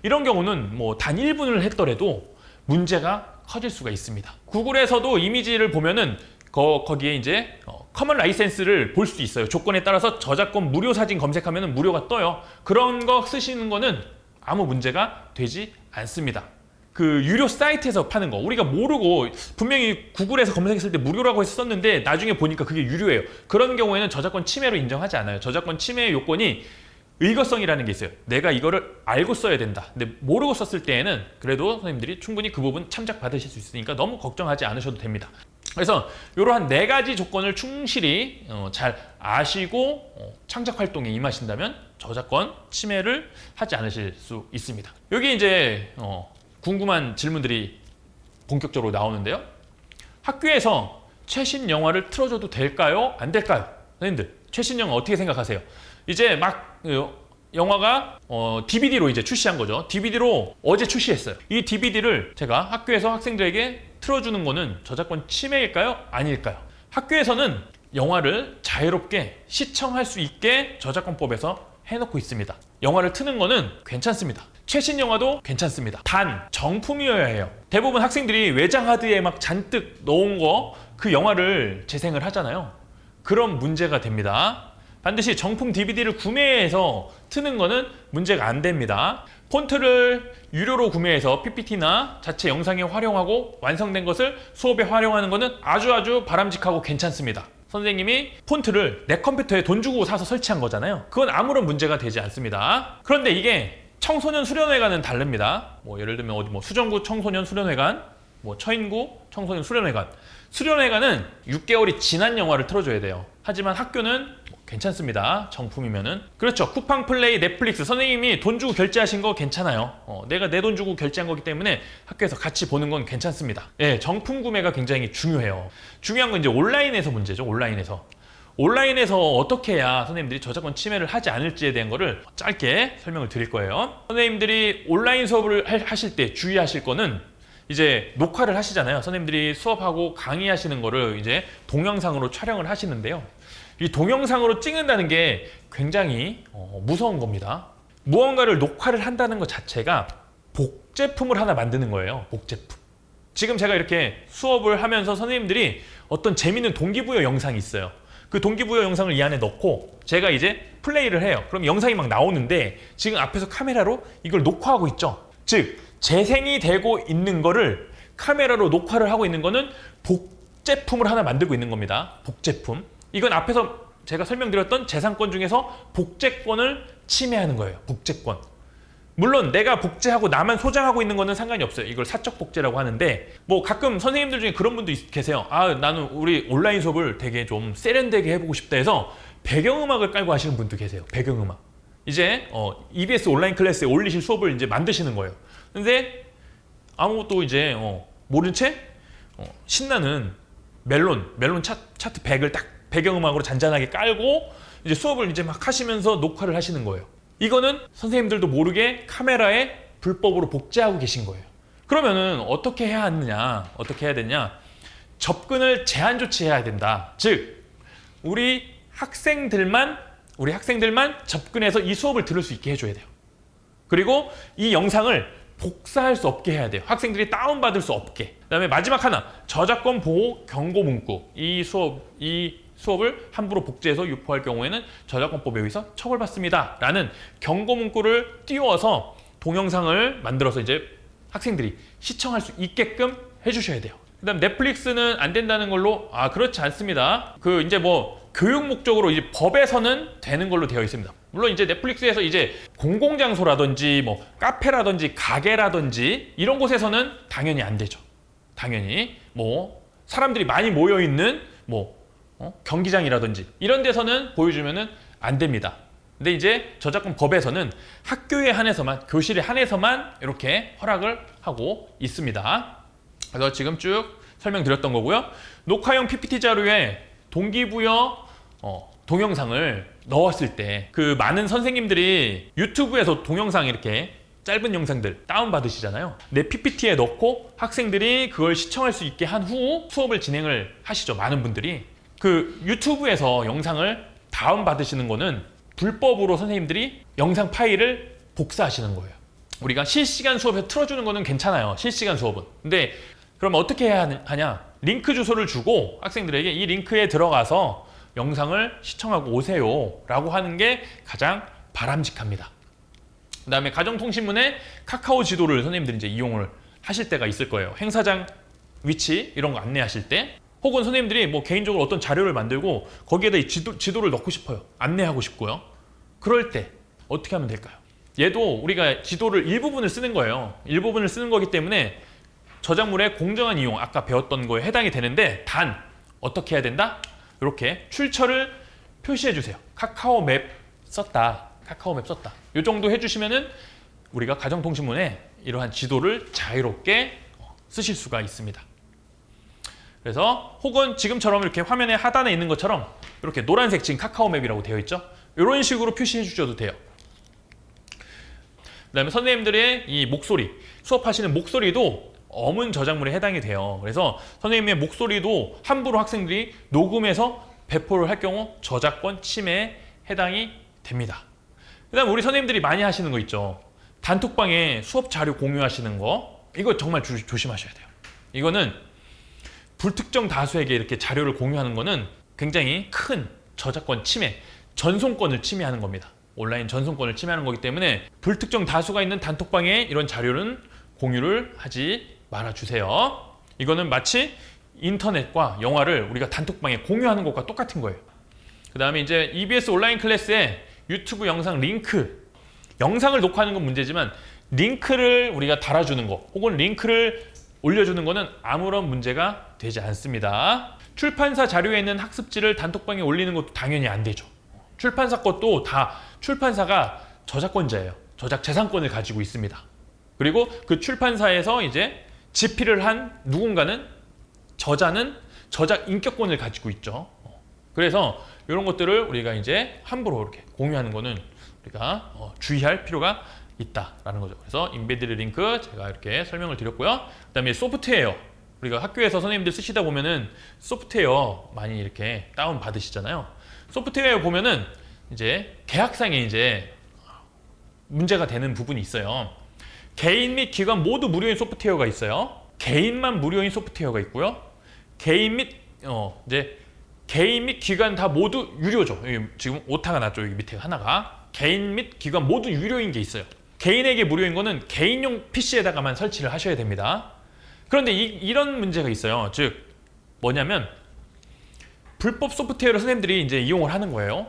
이런 경우는 뭐 단 1분을 했더라도 문제가 커질 수가 있습니다. 구글에서도 이미지를 보면은 거기에 이제 커먼 라이센스를 볼 수 있어요. 조건에 따라서 저작권 무료 사진 검색하면 무료가 떠요. 그런 거 쓰시는 거는 아무 문제가 되지 않습니다. 그 유료 사이트에서 파는 거 우리가 모르고 분명히 구글에서 검색했을 때 무료라고 했었는데 나중에 보니까 그게 유료예요. 그런 경우에는 저작권 침해로 인정하지 않아요. 저작권 침해 요건이 의거성이라는 게 있어요. 내가 이거를 알고 써야 된다. 근데 모르고 썼을 때에는 그래도 선생님들이 충분히 그 부분 참작 받으실 수 있으니까 너무 걱정하지 않으셔도 됩니다. 그래서 이러한 4가지 조건을 충실히 잘 아시고 창작 활동에 임하신다면 저작권 침해를 하지 않으실 수 있습니다. 여기 이제 궁금한 질문들이 본격적으로 나오는데요. 학교에서 최신 영화를 틀어줘도 될까요? 안 될까요? 선생님들, 최신 영화 어떻게 생각하세요? 이제 막 영화가 DVD로 이제 출시한 거죠. DVD로 어제 출시했어요. 이 DVD를 제가 학교에서 학생들에게 틀어주는 거는 저작권 침해일까요? 아닐까요? 학교에서는 영화를 자유롭게 시청할 수 있게 저작권법에서 해놓고 있습니다. 영화를 트는 거는 괜찮습니다. 최신 영화도 괜찮습니다. 단 정품이어야 해요. 대부분 학생들이 외장 하드에 막 잔뜩 넣은 거 그 영화를 재생을 하잖아요. 그런 문제가 됩니다. 반드시 정품 DVD를 구매해서 트는 거는 문제가 안 됩니다. 폰트를 유료로 구매해서 PPT나 자체 영상에 활용하고 완성된 것을 수업에 활용하는 것은 아주 바람직하고 괜찮습니다. 선생님이 폰트를 내 컴퓨터에 돈 주고 사서 설치한 거잖아요. 그건 아무런 문제가 되지 않습니다. 그런데 이게 청소년 수련회관은 다릅니다. 뭐 예를 들면 어디 뭐 수정구 청소년 수련회관, 뭐 처인구 청소년 수련회관. 수련회관은 6개월이 지난 영화를 틀어줘야 돼요. 하지만 학교는 괜찮습니다. 정품이면은. 그렇죠. 쿠팡 플레이, 넷플릭스 선생님이 돈 주고 결제하신 거 괜찮아요. 내가 내 돈 주고 결제한 거기 때문에 학교에서 같이 보는 건 괜찮습니다. 예, 정품 구매가 굉장히 중요해요. 중요한 건 이제 온라인에서 문제죠. 온라인에서 어떻게 해야 선생님들이 저작권 침해를 하지 않을지에 대한 거를 짧게 설명을 드릴 거예요. 선생님들이 온라인 수업을 하실 때 주의하실 거는 이제 녹화를 하시잖아요. 선생님들이 수업하고 강의하시는 거를 이제 동영상으로 촬영을 하시는데요. 이 동영상으로 찍는다는 게 굉장히 무서운 겁니다. 무언가를 녹화를 한다는 것 자체가 복제품을 하나 만드는 거예요. 복제품. 지금 제가 이렇게 수업을 하면서 선생님들이 어떤 재밌는 동기부여 영상이 있어요. 그 동기부여 영상을 이 안에 넣고 제가 이제 플레이를 해요. 그럼 영상이 막 나오는데 지금 앞에서 카메라로 이걸 녹화하고 있죠. 즉 재생이 되고 있는 거를 카메라로 녹화를 하고 있는 거는 복제품을 하나 만들고 있는 겁니다. 복제품. 이건 앞에서 제가 설명드렸던 재산권 중에서 복제권을 침해하는 거예요. 복제권. 물론 내가 복제하고 나만 소장하고 있는 거는 상관이 없어요. 이걸 사적 복제라고 하는데 뭐 가끔 선생님들 중에 그런 분도 계세요. 아, 나는 우리 온라인 수업을 되게 좀 세련되게 해보고 싶다 해서 배경음악을 깔고 하시는 분도 계세요. 배경음악. 이제 EBS 온라인 클래스에 올리실 수업을 이제 만드시는 거예요. 근데 아무것도 이제 모른 채 신나는 멜론 차트 100을 딱 배경음악으로 잔잔하게 깔고 이제 수업을 이제 막 하시면서 녹화를 하시는 거예요. 이거는 선생님들도 모르게 카메라에 불법으로 복제하고 계신 거예요. 그러면은 어떻게 해야 하느냐? 어떻게 해야 되냐? 접근을 제한 조치해야 된다. 즉, 우리 학생들만 접근해서 이 수업을 들을 수 있게 해줘야 돼요. 그리고 이 영상을 복사할 수 없게 해야 돼요. 학생들이 다운받을 수 없게. 그다음에 마지막 하나, 저작권 보호 경고 문구. 이 수업을 함부로 복제해서 유포할 경우에는 저작권법에 의해서 처벌받습니다. 라는 경고 문구를 띄워서 동영상을 만들어서 이제 학생들이 시청할 수 있게끔 해주셔야 돼요. 그다음 넷플릭스는 안 된다는 걸로 그렇지 않습니다. 이제 뭐 교육 목적으로 이제 법에서는 되는 걸로 되어 있습니다. 물론 이제 넷플릭스에서 이제 공공장소라든지 뭐 카페라든지 가게라든지 이런 곳에서는 당연히 안 되죠. 당연히 뭐 사람들이 많이 모여 있는 뭐 경기장이라든지 이런 데서는 보여주면은 안 됩니다. 근데 이제 저작권 법에서는 학교에 한해서만, 교실에 한해서만 이렇게 허락을 하고 있습니다. 그래서 지금 쭉 설명드렸던 거고요. 녹화용 PPT 자료에 동기부여 동영상을 넣었을 때 그 많은 선생님들이 유튜브에서 동영상 이렇게 짧은 영상들 다운받으시잖아요. 내 PPT에 넣고 학생들이 그걸 시청할 수 있게 한 후 수업을 진행을 하시죠. 많은 분들이. 그 유튜브에서 영상을 다운받으시는 거는 불법으로 선생님들이 영상 파일을 복사하시는 거예요. 우리가 실시간 수업에 틀어주는 거는 괜찮아요. 실시간 수업은. 근데 그럼 어떻게 해야 하냐? 링크 주소를 주고 학생들에게 이 링크에 들어가서 영상을 시청하고 오세요 라고 하는 게 가장 바람직합니다. 그 다음에 가정통신문에 카카오 지도를 선생님들이 이제 이용을 하실 때가 있을 거예요. 행사장 위치 이런 거 안내하실 때, 혹은 선생님들이 뭐 개인적으로 어떤 자료를 만들고 거기에다 이 지도를 넣고 싶어요. 안내하고 싶고요. 그럴 때 어떻게 하면 될까요? 얘도 우리가 지도를 일부분을 쓰는 거예요. 일부분을 쓰는 거기 때문에 저작물의 공정한 이용, 아까 배웠던 거에 해당이 되는데, 단 어떻게 해야 된다? 이렇게 출처를 표시해 주세요. 카카오맵 썼다. 카카오맵 썼다. 이 정도 해주시면은 우리가 가정통신문에 이러한 지도를 자유롭게 쓰실 수가 있습니다. 그래서 혹은 지금처럼 이렇게 화면의 하단에 있는 것처럼 이렇게 노란색 지금 카카오맵이라고 되어 있죠. 이런 식으로 표시해 주셔도 돼요. 그 다음에 선생님들의 이 목소리, 수업하시는 목소리도 어문 저작물에 해당이 돼요. 그래서 선생님의 목소리도 함부로 학생들이 녹음해서 배포를 할 경우 저작권 침해에 해당이 됩니다. 그 다음에 우리 선생님들이 많이 하시는 거 있죠. 단톡방에 수업 자료 공유하시는 거, 이거 정말 조심하셔야 돼요. 이거는 불특정 다수에게 이렇게 자료를 공유하는 거는 굉장히 큰 저작권 침해, 전송권을 침해하는 겁니다. 온라인 전송권을 침해하는 거기 때문에 불특정 다수가 있는 단톡방에 이런 자료는 공유를 하지 말아주세요. 이거는 마치 인터넷과 영화를 우리가 단톡방에 공유하는 것과 똑같은 거예요. 그 다음에 이제 EBS 온라인 클래스에 유튜브 영상 링크, 영상을 녹화하는 건 문제지만 링크를 우리가 달아주는 거 혹은 링크를 올려주는 거는 아무런 문제가 되지 않습니다. 출판사 자료에 있는 학습지를 단톡방에 올리는 것도 당연히 안 되죠. 출판사 것도 다 출판사가 저작권자예요. 저작 재산권을 가지고 있습니다. 그리고 그 출판사에서 이제 집필을 한 누군가는, 저자는 저작 인격권을 가지고 있죠. 그래서 이런 것들을 우리가 이제 함부로 이렇게 공유하는 거는 우리가 주의할 필요가 있다라는 거죠. 그래서 인베디드 링크 제가 이렇게 설명을 드렸고요. 그다음에 소프트웨어, 우리가 학교에서 선생님들 쓰시다 보면은 소프트웨어 많이 이렇게 다운 받으시잖아요. 소프트웨어 보면은 이제 계약상에 이제 문제가 되는 부분이 있어요. 개인 및 기관 모두 무료인 소프트웨어가 있어요. 개인만 무료인 소프트웨어가 있고요. 개인 및 기관 다 모두 유료죠. 여기 지금 오타가 났죠. 여기 밑에 하나가 개인 및 기관 모두 유료인 게 있어요. 개인에게 무료인 거는 개인용 PC에다가만 설치를 하셔야 됩니다. 그런데 이런 문제가 있어요. 즉 뭐냐면 불법 소프트웨어를 선생님들이 이제 이용을 하는 거예요.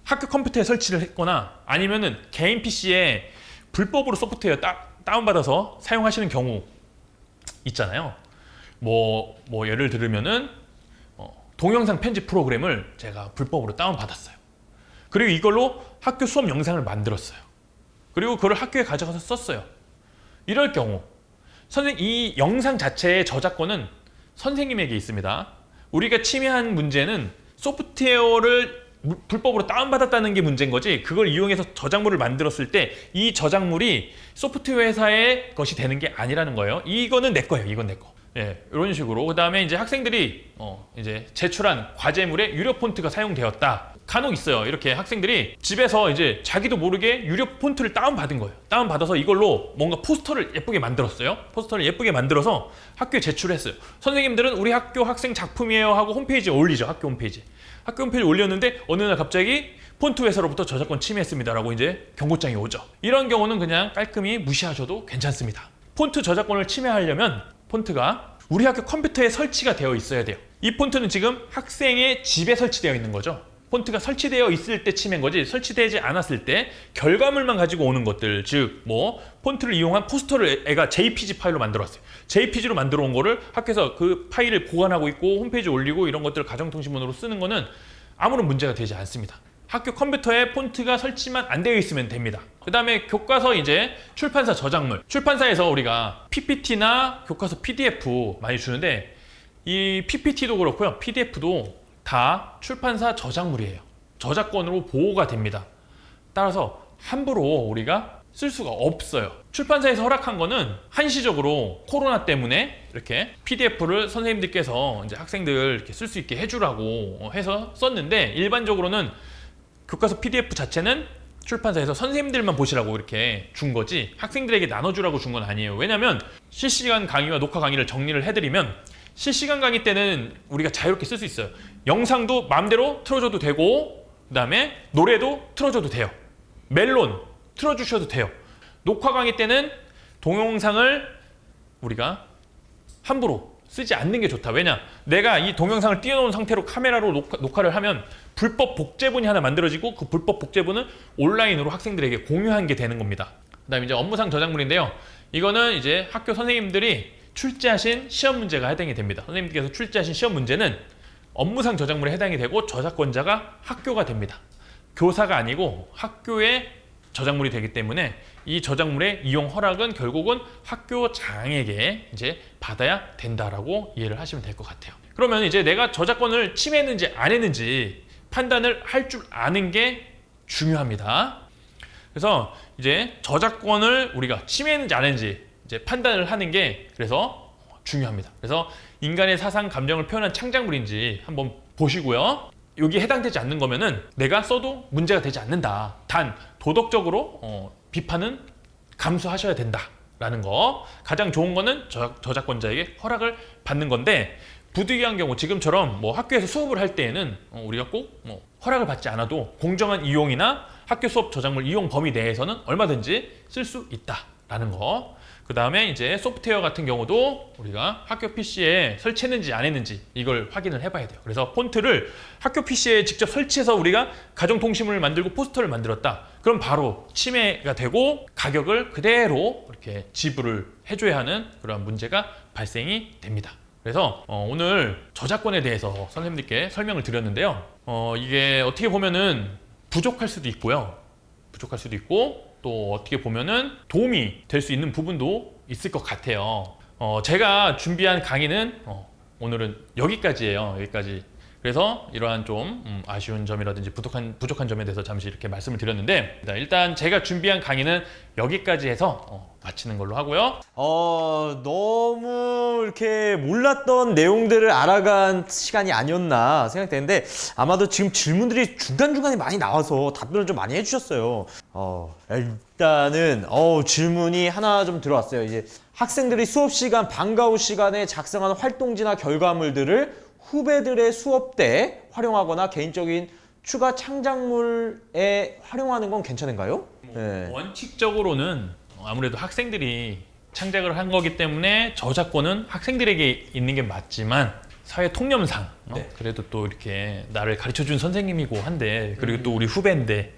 학교 컴퓨터에 설치를 했거나 아니면은 개인 PC에 불법으로 소프트웨어 다운받아서 사용하시는 경우 있잖아요. 뭐 예를 들면은 동영상 편집 프로그램을 제가 불법으로 다운받았어요. 그리고 이걸로 학교 수업 영상을 만들었어요. 그리고 그걸 학교에 가져가서 썼어요. 이럴 경우 이 영상 자체의 저작권은 선생님에게 있습니다. 우리가 침해한 문제는 소프트웨어를 불법으로 다운받았다는 게 문제인 거지, 그걸 이용해서 저작물을 만들었을 때 이 저작물이 소프트웨어 회사의 것이 되는 게 아니라는 거예요. 이거는 내 거예요. 이건 내 거. 예, 이런 식으로. 그 다음에 이제 학생들이 이제 제출한 과제물에 유료 폰트가 사용되었다. 간혹 있어요. 이렇게 학생들이 집에서 이제 자기도 모르게 유료 폰트를 다운받은 거예요. 다운받아서 이걸로 뭔가 포스터를 예쁘게 만들었어요. 포스터를 예쁘게 만들어서 학교에 제출했어요. 선생님들은 우리 학교 학생 작품이에요 하고 홈페이지에 올리죠. 학교 홈페이지. 학교 홈페이지에 올렸는데 어느 날 갑자기 폰트 회사로부터 저작권 침해했습니다라고 이제 경고장이 오죠. 이런 경우는 그냥 깔끔히 무시하셔도 괜찮습니다. 폰트 저작권을 침해하려면 폰트가 우리 학교 컴퓨터에 설치가 되어 있어야 돼요. 이 폰트는 지금 학생의 집에 설치되어 있는 거죠. 폰트가 설치되어 있을 때 침해인 거지, 설치되지 않았을 때 결과물만 가지고 오는 것들, 즉 뭐 폰트를 이용한 포스터를 애가 JPG 파일로 만들었어요. JPG로 만들어 온 거를 학교에서 그 파일을 보관하고 있고 홈페이지에 올리고 이런 것들을 가정통신문으로 쓰는 거는 아무런 문제가 되지 않습니다. 학교 컴퓨터에 폰트가 설치만 안 되어 있으면 됩니다. 그 다음에 교과서 이제 출판사 저작물. 출판사에서 우리가 PPT나 교과서 PDF 많이 주는데 이 PPT도 그렇고요. PDF도 다 출판사 저작물이에요. 저작권으로 보호가 됩니다. 따라서 함부로 우리가 쓸 수가 없어요. 출판사에서 허락한 거는 한시적으로 코로나 때문에 이렇게 PDF를 선생님들께서 이제 학생들 이렇게 쓸 수 있게 해주라고 해서 썼는데, 일반적으로는 교과서 PDF 자체는 출판사에서 선생님들만 보시라고 이렇게 준 거지 학생들에게 나눠주라고 준 건 아니에요. 왜냐면 실시간 강의와 녹화 강의를 정리를 해드리면 실시간 강의 때는 우리가 자유롭게 쓸 수 있어요. 영상도 마음대로 틀어줘도 되고 그 다음에 노래도 틀어줘도 돼요. 멜론 틀어주셔도 돼요. 녹화 강의 때는 동영상을 우리가 함부로 쓰지 않는 게 좋다. 왜냐? 내가 이 동영상을 띄워놓은 상태로 카메라로 녹화를 하면 불법 복제본이 하나 만들어지고 그 불법 복제본은 온라인으로 학생들에게 공유한 게 되는 겁니다. 그 다음에 이제 업무상 저작물인데요. 이거는 이제 학교 선생님들이 출제하신 시험 문제가 해당이 됩니다. 선생님께서 출제하신 시험 문제는 업무상 저작물에 해당이 되고 저작권자가 학교가 됩니다. 교사가 아니고 학교의 저작물이 되기 때문에 이 저작물의 이용 허락은 결국은 학교장에게 이제 받아야 된다라고 이해를 하시면 될 것 같아요. 그러면 이제 내가 저작권을 침해했는지 안 했는지 판단을 할 줄 아는 게 중요합니다. 그래서 이제 저작권을 우리가 침해했는지 안 했는지 이제 판단을 하는 게 그래서 중요합니다. 그래서 인간의 사상, 감정을 표현한 창작물인지 한번 보시고요. 여기 해당되지 않는 거면은 내가 써도 문제가 되지 않는다. 단 도덕적으로 비판은 감수하셔야 된다라는 거. 가장 좋은 거는 저작권자에게 허락을 받는 건데, 부득이한 경우 지금처럼 뭐 학교에서 수업을 할 때에는 우리가 꼭 허락을 받지 않아도 공정한 이용이나 학교 수업 저작물 이용 범위 내에서는 얼마든지 쓸 수 있다라는 거. 그 다음에 이제 소프트웨어 같은 경우도 우리가 학교 PC에 설치했는지 안 했는지 이걸 확인을 해봐야 돼요. 그래서 폰트를 학교 PC에 직접 설치해서 우리가 가정통신문을 만들고 포스터를 만들었다. 그럼 바로 침해가 되고 가격을 그대로 이렇게 지불을 해줘야 하는 그런 문제가 발생이 됩니다. 그래서 오늘 저작권에 대해서 선생님들께 설명을 드렸는데요. 이게 어떻게 보면은 부족할 수도 있고요. 부족할 수도 있고 또 어떻게 보면은 도움이 될 수 있는 부분도 있을 것 같아요. 제가 준비한 강의는 오늘은 여기까지예요. 여기까지. 그래서 이러한 좀 아쉬운 점이라든지 부족한 점에 대해서 잠시 이렇게 말씀을 드렸는데, 일단 제가 준비한 강의는 여기까지 해서 마치는 걸로 하고요. 너무 이렇게 몰랐던 내용들을 알아간 시간이 아니었나 생각되는데, 아마도 지금 질문들이 중간중간에 많이 나와서 답변을 좀 많이 해주셨어요. 일단은 질문이 하나 좀 들어왔어요. 이제 학생들이 수업 시간, 방과 후 시간에 작성하는 활동지나 결과물들을 후배들의 수업 때 활용하거나 개인적인 추가 창작물에 활용하는 건 괜찮은가요? 네. 원칙적으로는 아무래도 학생들이 창작을 한 거기 때문에 저작권은 학생들에게 있는 게 맞지만, 사회 통념상 네. 그래도 또 이렇게 나를 가르쳐준 선생님이고 한데 그리고 또 우리 후배인데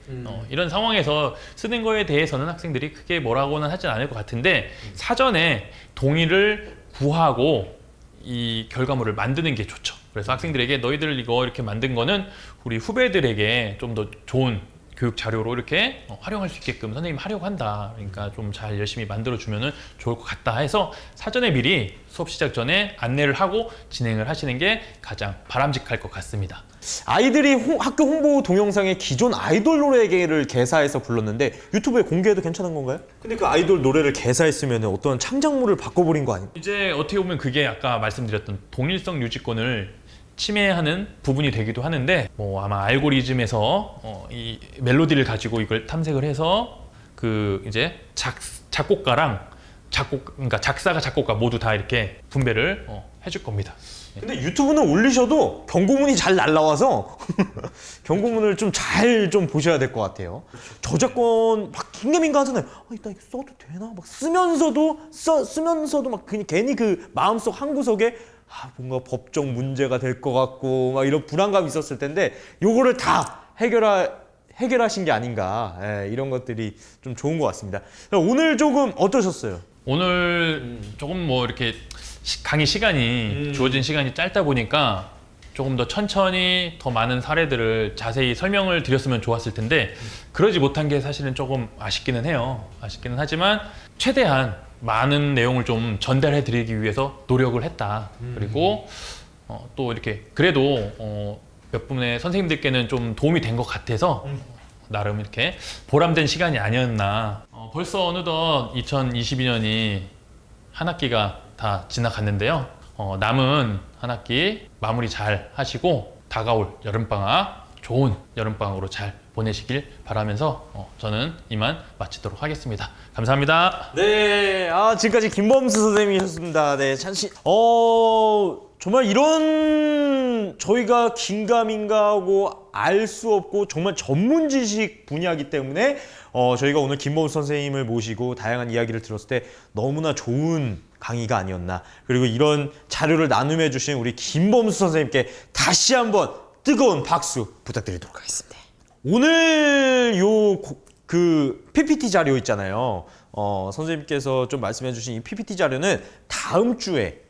이런 상황에서 쓰는 거에 대해서는 학생들이 크게 뭐라고는 하진 않을 것 같은데 사전에 동의를 구하고 이 결과물을 만드는 게 좋죠. 그래서 학생들에게 너희들 이거 이렇게 만든 거는 우리 후배들에게 좀 더 좋은 교육 자료로 이렇게 활용할 수 있게끔 선생님이 하려고 한다. 그러니까 좀 잘 열심히 만들어 주면은 좋을 것 같다 해서 사전에 미리 수업 시작 전에 안내를 하고 진행을 하시는 게 가장 바람직할 것 같습니다. 아이들이 학교 홍보 동영상에 기존 아이돌 노래를 개사해서 불렀는데 유튜브에 공개해도 괜찮은 건가요? 근데 그 아이돌 노래를 개사했으면 어떤 창작물을 바꿔버린 거 아니에요? 이제 어떻게 보면 그게 아까 말씀드렸던 동일성 유지권을 침해하는 부분이 되기도 하는데 뭐 아마 알고리즘에서 이 멜로디를 가지고 이걸 탐색을 해서 그 이제 작곡가랑 그러니까 작사가 작곡가 모두 다 이렇게 분배를 해줄 겁니다. 근데 유튜브는 올리셔도 경고문이 잘 날라와서 경고문을 좀 잘 좀 보셔야 될 것 같아요. 저작권 막 긴가민가 하잖아요. 나 이거 써도 되나? 막 쓰면서도 막 그냥 괜히 그 마음속 한 구석에 뭔가 법적 문제가 될 것 같고 막 이런 불안감이 있었을 텐데 요거를 다 해결하신 게 아닌가. 이런 것들이 좀 좋은 것 같습니다. 오늘 조금 어떠셨어요? 오늘 조금 뭐 이렇게 강의 시간이 주어진 시간이 짧다 보니까 조금 더 천천히 더 많은 사례들을 자세히 설명을 드렸으면 좋았을 텐데 그러지 못한 게 사실은 조금 아쉽기는 해요. 아쉽기는 하지만 최대한 많은 내용을 좀 전달해 드리기 위해서 노력을 했다. 그리고 또 이렇게 그래도 몇 분의 선생님들께는 좀 도움이 된 것 같아서 나름 이렇게 보람된 시간이 아니었나. 벌써 어느덧 2022년이 한 학기가 다 지나갔는데요. 남은 한 학기 마무리 잘 하시고 다가올 여름방학 좋은 여름방학으로 잘 보내시길 바라면서 저는 이만 마치도록 하겠습니다. 감사합니다. 네, 지금까지 김범수 선생님이셨습니다. 네, 정말 이런 저희가 긴가민가하고 알 수 없고 정말 전문 지식 분야이기 때문에 저희가 오늘 김범수 선생님을 모시고 다양한 이야기를 들었을 때 너무나 좋은 강의가 아니었나. 그리고 이런 자료를 나눔해 주신 우리 김범수 선생님께 다시 한번 뜨거운 박수 부탁드리도록 하겠습니다. 오늘 그 PPT 자료 있잖아요. 선생님께서 좀 말씀해 주신 이 PPT 자료는 다음 주에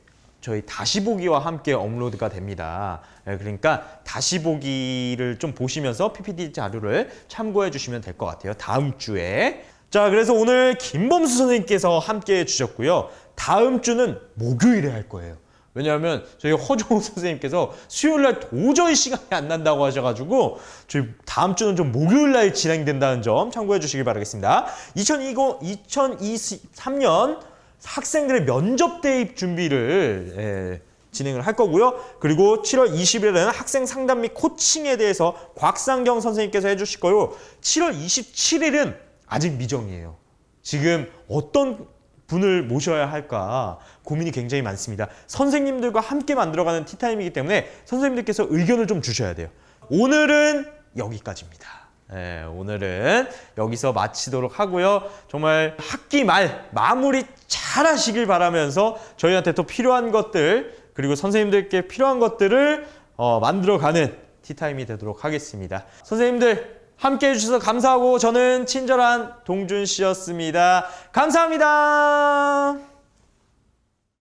저희 다시 보기와 함께 업로드가 됩니다. 그러니까 다시 보기를 좀 보시면서 PPT 자료를 참고해 주시면 될 것 같아요. 다음 주에. 자, 그래서 오늘 김범수 선생님께서 함께 해 주셨고요. 다음 주는 목요일에 할 거예요. 왜냐하면 저희 허종호 선생님께서 수요일날 도저히 시간이 안 난다고 하셔가지고 저희 다음 주는 좀 목요일날 진행된다는 점 참고해 주시길 바라겠습니다. 2023년 학생들의 면접 대입 준비를 진행을 할 거고요. 그리고 7월 20일에는 학생 상담 및 코칭에 대해서 곽상경 선생님께서 해주실 거요. 7월 27일은 아직 미정이에요. 지금 어떤 분을 모셔야 할까 고민이 굉장히 많습니다. 선생님들과 함께 만들어가는 티타임이기 때문에 선생님들께서 의견을 좀 주셔야 돼요. 오늘은 여기까지입니다. 네, 오늘은 여기서 마치도록 하고요. 정말 학기 말 마무리 잘 하시길 바라면서 저희한테 또 필요한 것들 그리고 선생님들께 필요한 것들을 만들어가는 티타임이 되도록 하겠습니다. 선생님들 함께 해주셔서 감사하고 저는 친절한 동준 씨였습니다. 감사합니다.